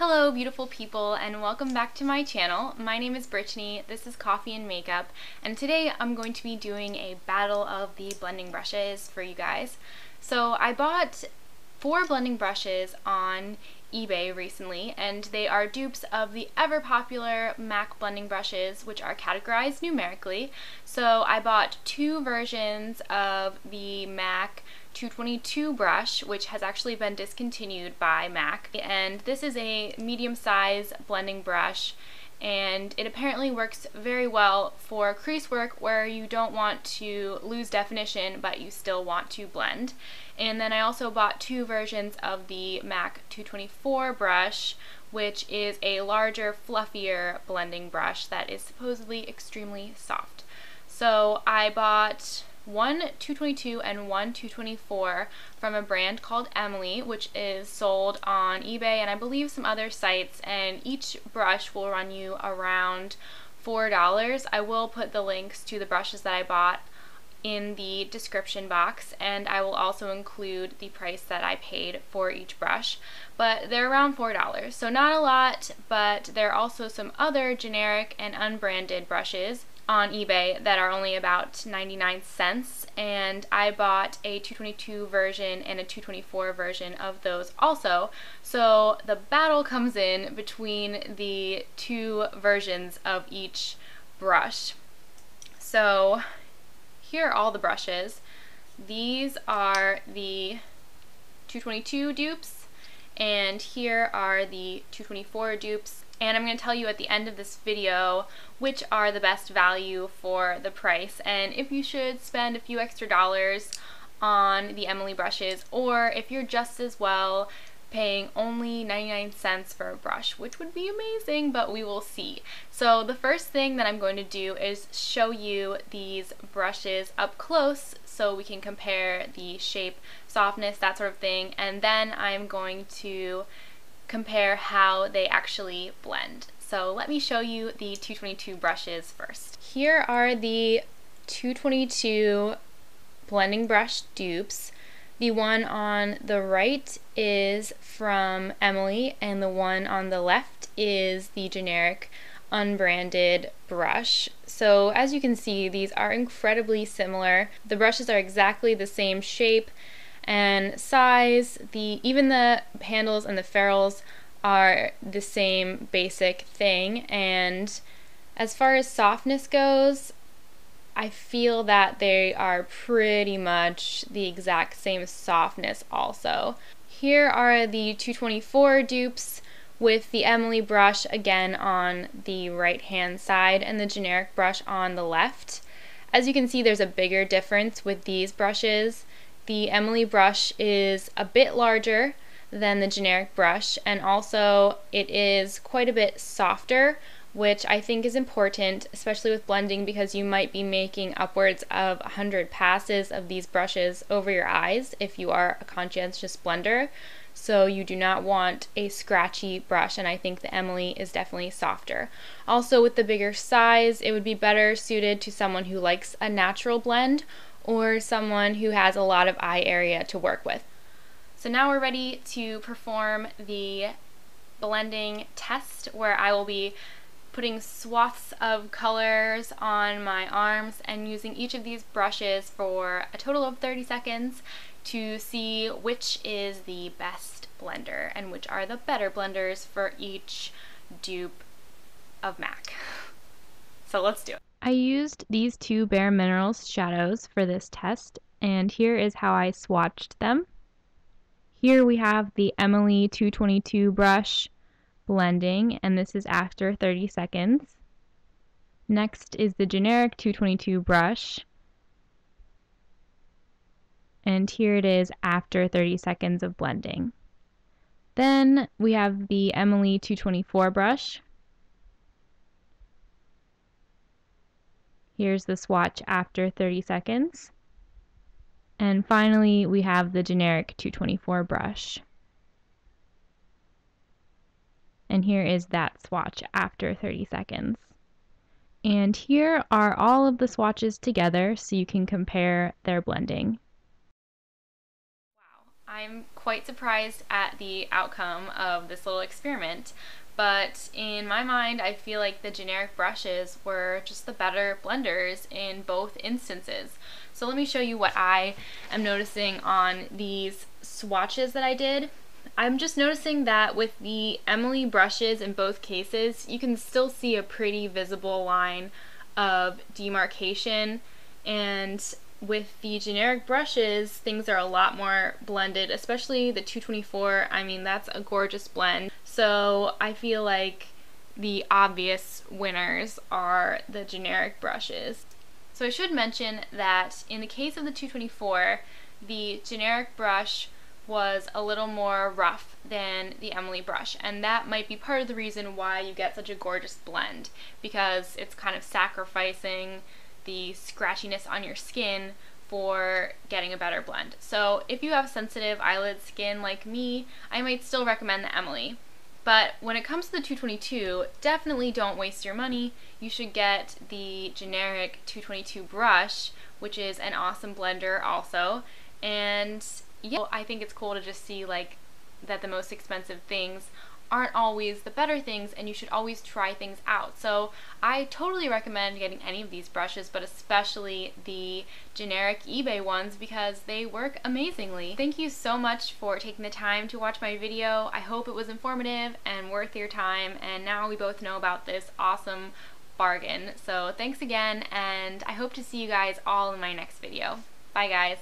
Hello beautiful people and welcome back to my channel. My name is Brittany, this is Coffee and Makeup, and today I'm going to be doing a battle of the blending brushes for you guys. So I bought 4 blending brushes on eBay recently, and they are dupes of the ever popular MAC blending brushes, which are categorized numerically. So I bought 2 versions of the MAC 222 brush, which has actually been discontinued by MAC, and this is a medium size blending brush, and it apparently works very well for crease work where you don't want to lose definition but you still want to blend. And then I also bought 2 versions of the MAC 224 brush, which is a larger, fluffier blending brush that is supposedly extremely soft. So I bought one 222 and one 224 from a brand called Emily, which is sold on eBay and I believe some other sites, and each brush will run you around $4. I will put the links to the brushes that I bought in the description box, and I will also include the price that I paid for each brush, but they're around $4, so not a lot. But there are also some other generic and unbranded brushes on eBay that are only about 99 cents, and I bought a 222 version and a 224 version of those also. So the battle comes in between the 2 versions of each brush. So here are all the brushes. These are the 222 dupes, and here are the 224 dupes. And I'm going to tell you at the end of this video which are the best value for the price, and if you should spend a few extra dollars on the Emily brushes, or if you're just as well paying only 99 cents for a brush, which would be amazing, but we will see. So the first thing that I'm going to do is show you these brushes up close so we can compare the shape, softness, that sort of thing, and then I'm going to compare how they actually blend. So let me show you the 222 brushes first. Here are the 222 blending brush dupes. The one on the right is from Emily, and the one on the left is the generic unbranded brush. So as you can see, these are incredibly similar. The brushes are exactly the same shape and size. Even the handles and the ferrules are the same basic thing, and as far as softness goes, I feel that they are pretty much the exact same softness also. Here are the 224 dupes with the Emily brush again on the right hand side and the generic brush on the left. As you can see, there's a bigger difference with these brushes. The Emily brush is a bit larger than the generic brush, and also it is quite a bit softer, which I think is important, especially with blending, because you might be making upwards of 100 passes of these brushes over your eyes if you are a conscientious blender. So you do not want a scratchy brush, and I think the Emily is definitely softer. Also, with the bigger size, it would be better suited to someone who likes a natural blend or someone who has a lot of eye area to work with. So now we're ready to perform the blending test, where I will be putting swaths of colors on my arms and using each of these brushes for a total of 30 seconds to see which is the best blender and which are the better blenders for each dupe of MAC. So let's do it. I used these 2 Bare Minerals shadows for this test, and here is how I swatched them. Here we have the Emily 222 brush blending, and this is after 30 seconds. Next is the generic 222 brush, and here it is after 30 seconds of blending. Then we have the Emily 224 brush. Here's the swatch after 30 seconds. And finally, we have the generic 224 brush. And here is that swatch after 30 seconds. And here are all of the swatches together so you can compare their blending. Wow, I'm quite surprised at the outcome of this little experiment, but in my mind I feel like the generic brushes were just the better blenders in both instances. So let me show you what I am noticing on these swatches that I did. I'm just noticing that with the Emily brushes in both cases, you can still see a pretty visible line of demarcation, and with the generic brushes, things are a lot more blended, especially the 224. I mean, that's a gorgeous blend. So I feel like the obvious winners are the generic brushes. So I should mention that in the case of the 224, the generic brush was a little more rough than the Emily brush, and that might be part of the reason why you get such a gorgeous blend, because it's kind of sacrificing the scratchiness on your skin for getting a better blend. So if you have sensitive eyelid skin like me, I might still recommend the Emily. But when it comes to the 222, definitely don't waste your money. You should get the generic 222 brush, which is an awesome blender also. And yeah, I think it's cool to just see like that the most expensive things aren't always the better things, and you should always try things out. So I totally recommend getting any of these brushes, but especially the generic eBay ones, because they work amazingly. Thank you so much for taking the time to watch my video. I hope it was informative and worth your time, and now we both know about this awesome bargain. So thanks again, and I hope to see you guys all in my next video. Bye guys.